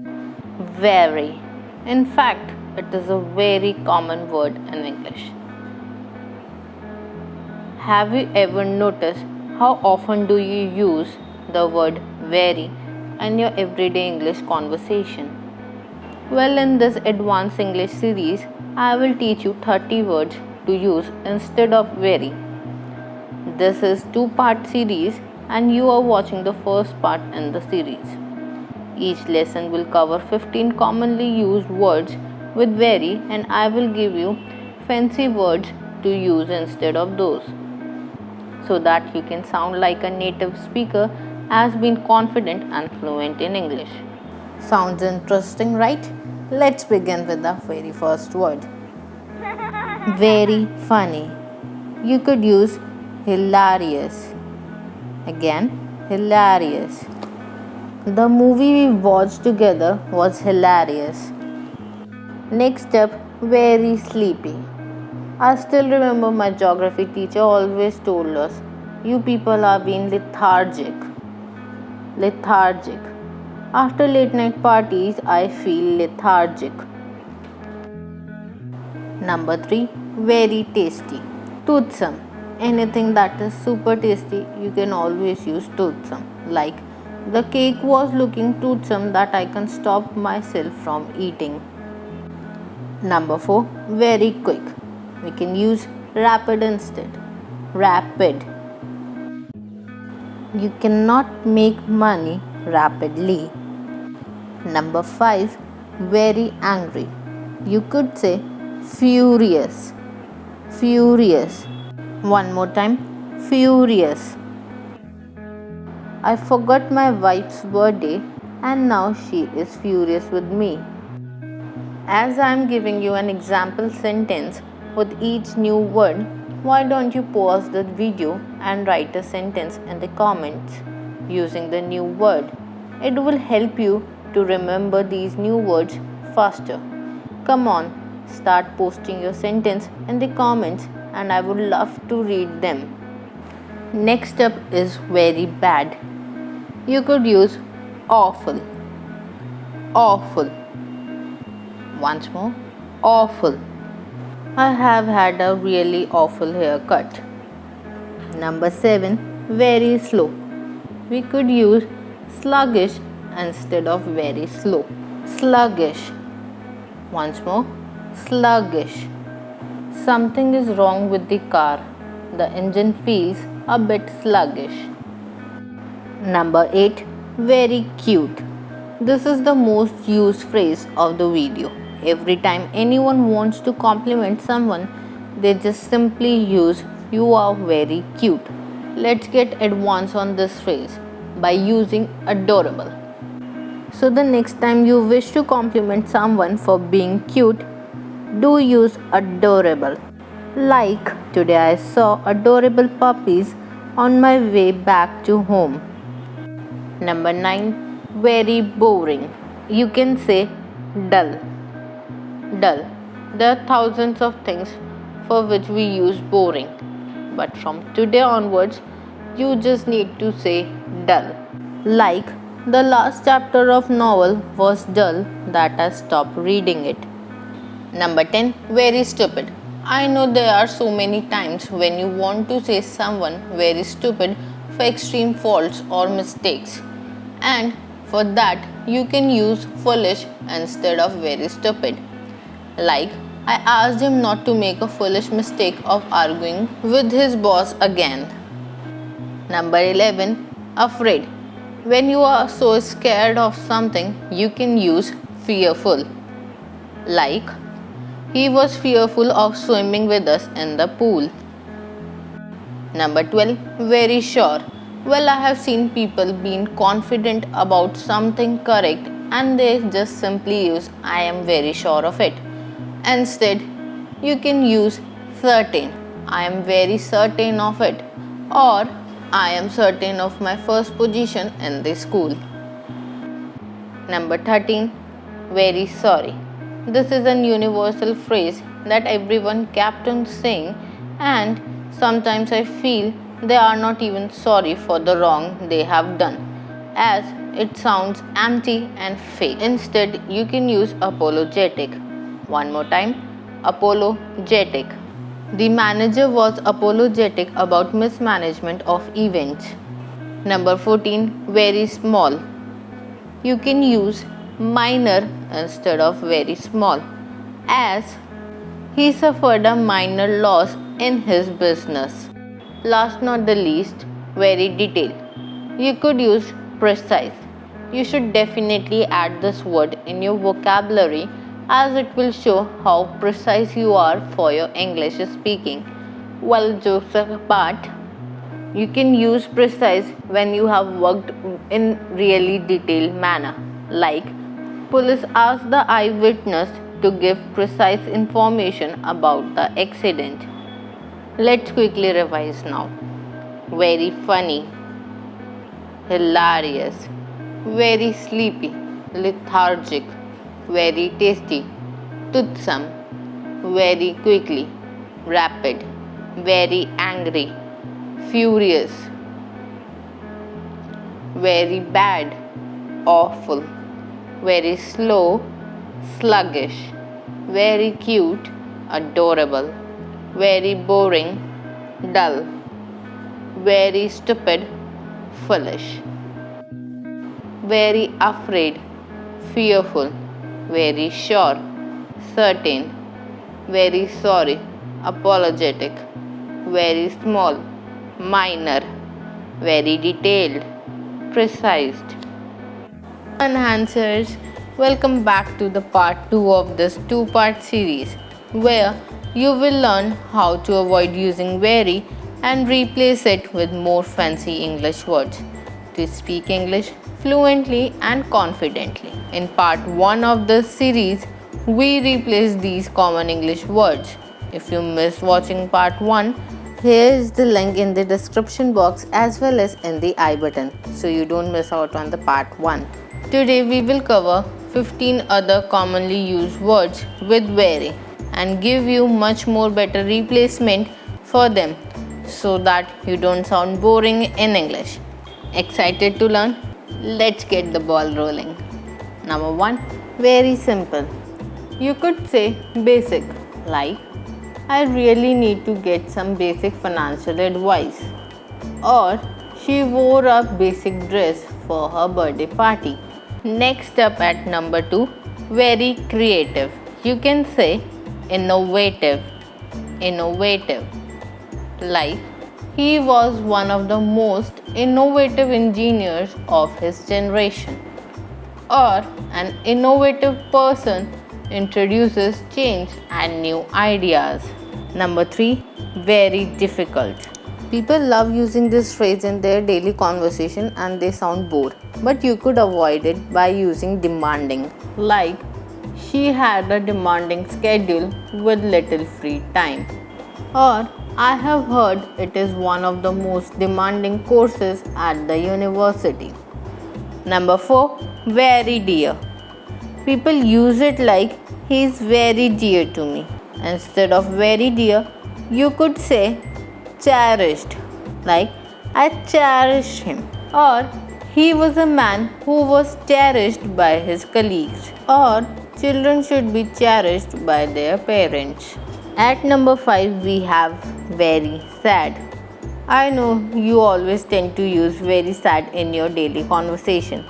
Very. In fact, it is a very common word in English. Have you ever noticed how often do you use the word very in your everyday English conversation? Well, in this advanced English series, I will teach you 30 words to use instead of very. This is two-part series and you are watching the first part in the series. Each lesson will cover 15 commonly used words with very and I will give you fancy words to use instead of those, so that you can sound like a native speaker as being confident and fluent in English. Sounds interesting, right? Let's begin with the very first word. Very funny. You could use hilarious. Again, hilarious. The movie we watched together was hilarious. Next up, very sleepy. I still remember my geography teacher always told us, you people are being lethargic. Lethargic. After late night parties, I feel lethargic. Number 3, very tasty. Toothsome. Anything that is super tasty, you can always use toothsome. Like, the cake was looking toothsome that I can stop myself from eating. Number 4, very quick. We can use rapid instead. Rapid. You cannot make money rapidly. Number 5, very angry. You could say furious. Furious. One more time, furious. I forgot my wife's birthday and now she is furious with me. As I am giving you an example sentence with each new word, why don't you pause the video and write a sentence in the comments using the new word? It will help you to remember these new words faster. Come on, start posting your sentence in the comments and I would love to read them. Next up is very bad. You could use awful. Awful. Once more, awful. I have had a really awful haircut. Number 7, very slow. We could use sluggish instead of very slow. Sluggish. Once more, sluggish. Something is wrong with the car. The engine feels a bit sluggish. Number 8, very cute. This is the most used phrase of the video. Every time anyone wants to compliment someone, they just simply use you are very cute. Let's get advanced on this phrase by using adorable. So the next time you wish to compliment someone for being cute, do use adorable. Like, today I saw adorable puppies on my way back to home. Number 9, very boring. You can say dull. Dull. There are thousands of things for which we use boring. But from today onwards, you just need to say dull. Like, the last chapter of novel was dull that I stopped reading it. Number 10, very stupid. I know there are so many times when you want to say someone very stupid for extreme faults or mistakes. And for that, you can use foolish instead of very stupid. Like, I asked him not to make a foolish mistake of arguing with his boss again. Number 11, afraid. When you are so scared of something, you can use fearful. Like, he was fearful of swimming with us in the pool. Number 12, very sure. Well, I have seen people being confident about something correct and they just simply use I am very sure of it. Instead, you can use certain. I am very certain of it. Or I am certain of my first position in the school. Number 13, very sorry. This is a universal phrase that everyone kept on saying, and sometimes I feel they are not even sorry for the wrong they have done. as it sounds empty and fake. Instead, you can use apologetic. One more time, apologetic. The manager was apologetic about mismanagement of events. Number 14, very small. You can use minor instead of very small, as he suffered a minor loss in his business. Last not the least, very detailed. You could use precise. You should definitely add this word in your vocabulary as it will show how precise you are for your English speaking. Well, jokes apart, you can use precise when you have worked in really detailed manner. Like, police asked the eyewitness to give precise information about the accident. Let's quickly revise now. Very funny, hilarious, very sleepy, lethargic, very tasty, toothsome, very quickly, rapid, very angry, furious, very bad, awful, very slow, sluggish, very cute, adorable, very boring, dull, very stupid, foolish, very afraid, fearful, very sure, certain, very sorry, apologetic, very small, minor, very detailed, precise. Enhancers, welcome back to the part 2 of this two-part series where you will learn how to avoid using very and replace it with more fancy English words to speak English fluently and confidently. In part 1 of this series, we replace these common English words. If you missed watching part 1, here is the link in the description box as well as in the I button so you don't miss out on the part 1. Today we will cover 15 other commonly used words with very and give you much more better replacement for them so that you don't sound boring in English. Excited to learn? Let's get the ball rolling. Number 1, very simple. You could say basic, like I really need to get some basic financial advice, or she wore a basic dress for her birthday party. Next up at number 2, very creative. You can say innovative, like he was one of the most innovative engineers of his generation, or an innovative person introduces change and new ideas. Number 3, very difficult. People love using this phrase in their daily conversation and they sound bored, but you could avoid it by using demanding, like she had a demanding schedule with little free time, or I have heard it is one of the most demanding courses at the university. Number 4, very dear. People use it like he is very dear to me. Instead of very dear, you could say cherished, like I cherish him, or he was a man who was cherished by his colleagues, or children should be cherished by their parents. At number 5, we have very sad. I know you always tend to use very sad in your daily conversation.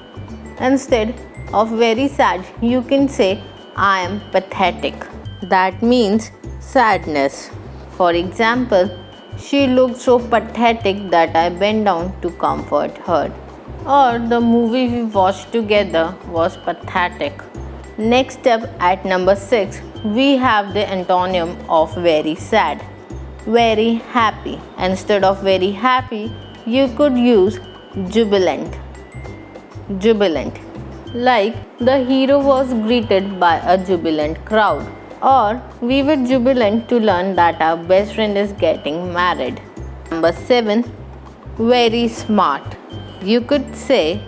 Instead of very sad, you can say I am pathetic. That means sadness. For example, she looked so pathetic that I bent down to comfort her. Or the movie we watched together was pathetic. Next up at number 6, we have the antonym of very sad. Very happy. Instead of very happy, you could use jubilant. Like the hero was greeted by a jubilant crowd. Or we were jubilant to learn that our best friend is getting married. Number 7, very smart. You could say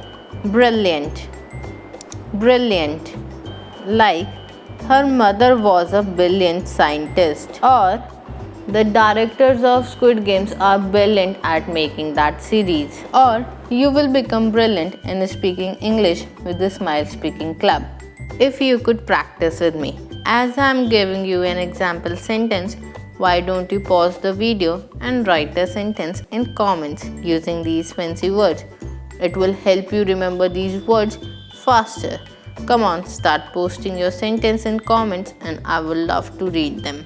brilliant. Like her mother was a brilliant scientist, or the directors of Squid Games are brilliant at making that series, or you will become brilliant in speaking English with the Smile Speaking Club. If you could practice with me. As I am giving you an example sentence, why don't you pause the video and write a sentence in comments using these fancy words? It will help you remember these words faster. Come on, start posting your sentence in comments and I will love to read them.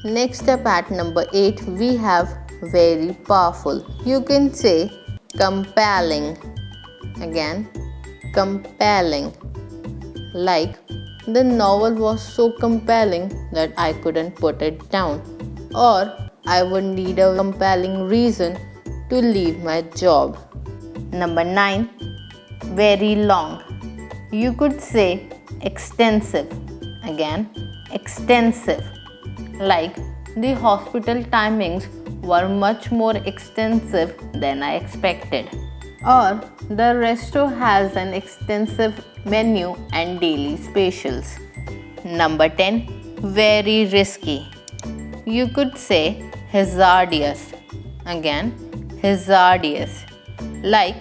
Next up at number 8, we have very powerful. You can say compelling. Again, compelling. Like, the novel was so compelling that I couldn't put it down. Or, I would need a compelling reason to leave my job. Number 9, very long. You could say extensive. Again, extensive. Like, the hospital timings were much more extensive than I expected. Or, the restaurant has an extensive menu and daily specials. Number 10, very risky. You could say hazardous. Again, hazardous. Like,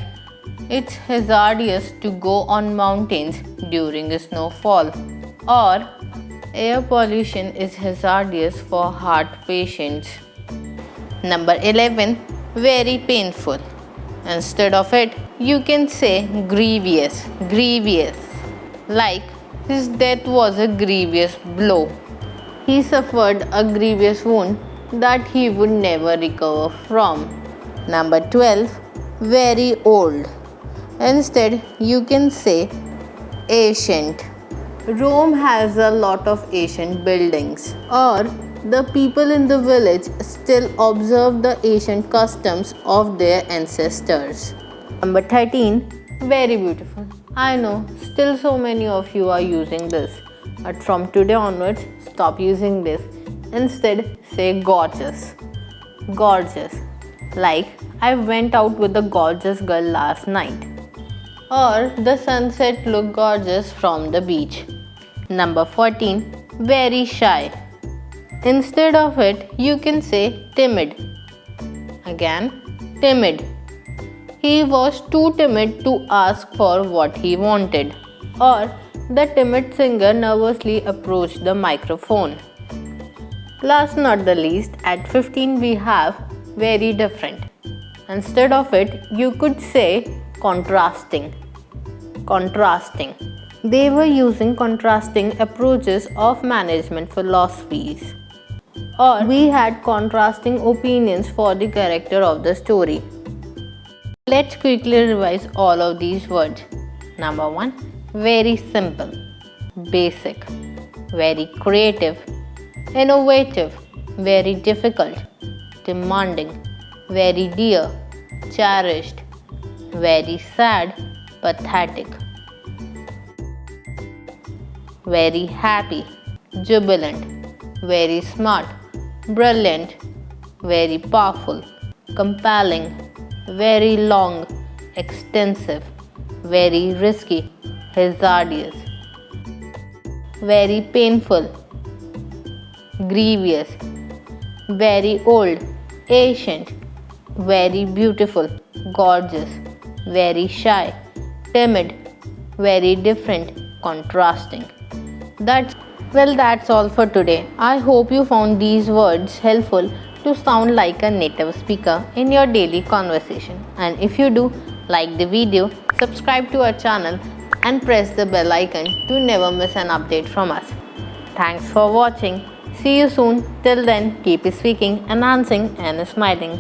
it's hazardous to go on mountains during a snowfall. Or, air pollution is hazardous for heart patients. Number 11, very painful. Instead of it, you can say grievous. Grievous. Like, his death was a grievous blow. He suffered a grievous wound that he would never recover from. Number 12, very old. Instead, you can say ancient. Rome has a lot of ancient buildings. Or, the people in the village still observe the ancient customs of their ancestors. Number 13, very beautiful. I know, still so many of you are using this. But from today onwards, stop using this. Instead, say gorgeous. Gorgeous. Like, I went out with a gorgeous girl last night. Or, the sunset looked gorgeous from the beach. Number 14, very shy. Instead of it, you can say timid. Again, timid. He was too timid to ask for what he wanted. Or, the timid singer nervously approached the microphone. Last not the least, at 15 we have very different. Instead of it, you could say contrasting. Contrasting. They were using contrasting approaches of management philosophies. Or we had contrasting opinions for the character of the story. Let's quickly revise all of these words. Number 1, very simple, basic, very creative, innovative, very difficult, demanding, very dear, cherished, very sad, pathetic, very happy, jubilant, very smart, brilliant, very powerful, compelling, very long, extensive, very risky, hazardous, very painful, grievous, very old, ancient, very beautiful, gorgeous, very shy, timid, very different, contrasting. That's all for today. I hope you found these words helpful to sound like a native speaker in your daily conversation. And if you do, like the video, subscribe to our channel and press the bell icon to never miss an update from us. Thanks for watching. See you soon. Till then, keep speaking, enhancing and smiling.